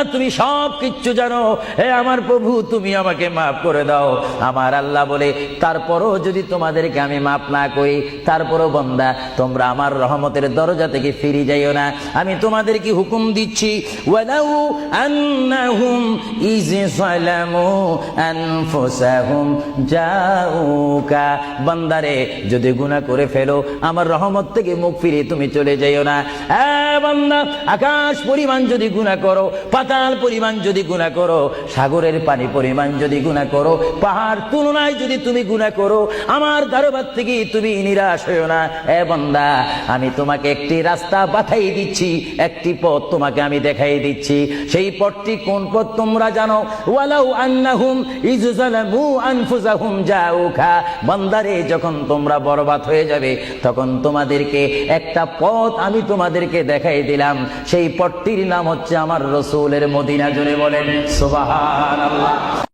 আল্লাহ তুমি সব কিচ্ছু জানো, হে আমার প্রভু তুমি আমাকে মাফ করে দাও। আমার আল্লাহ বলে, তারপরও যদি তোমাদেরকে আমি মাফ না করি, তারপরও বান্দা তোমরা আমার রহমতের দরজা থেকে ফিরে যাইও না। আমি তোমাদেরকে হুকুম দিচ্ছি, ওয়ালাউ আন্নাহুম ইয যালামু আনফুসাহুম জাউকা, বান্দারে যদি গুনাহ করে ফেলো আমার রহমত থেকে মুখ ফিরিয়ে তুমি চলে যাইও না। বান্দা, আকাশ পরিমাণ যদি গুনাহ করো, পাতাল পরিমাণ যদি গুনাহ করো, সাগরের পানি পরিমাণ যদি গুনাহ করো, পাহাড় তুলনায় যদি তুমি গুনাহ করো, আমার দরবার থেকে তুমি নিরাশ হইও না। বান্দা, আমি তোমাকে একটি রাস্তা বাতাই দিচ্ছি, একটি পথ তোমাকে আমি দেখাই দিচ্ছি। সেই পথটি কোন পথ তোমরা জানো? ওয়ালাউ আন্নাহুম ইয যালামু আনফুসাহুম জাউকা, বান্দারে যখন তোমরা বরবাদ হয়ে যাবে তখন তোমাদেরকে একটা পথ আমি তোমাদেরকে দেখাই দিলাম। সেই পথটির নাম হচ্ছে আমার রাসূলের মদিনা। জোরে বলেন সুবহানাল্লাহ।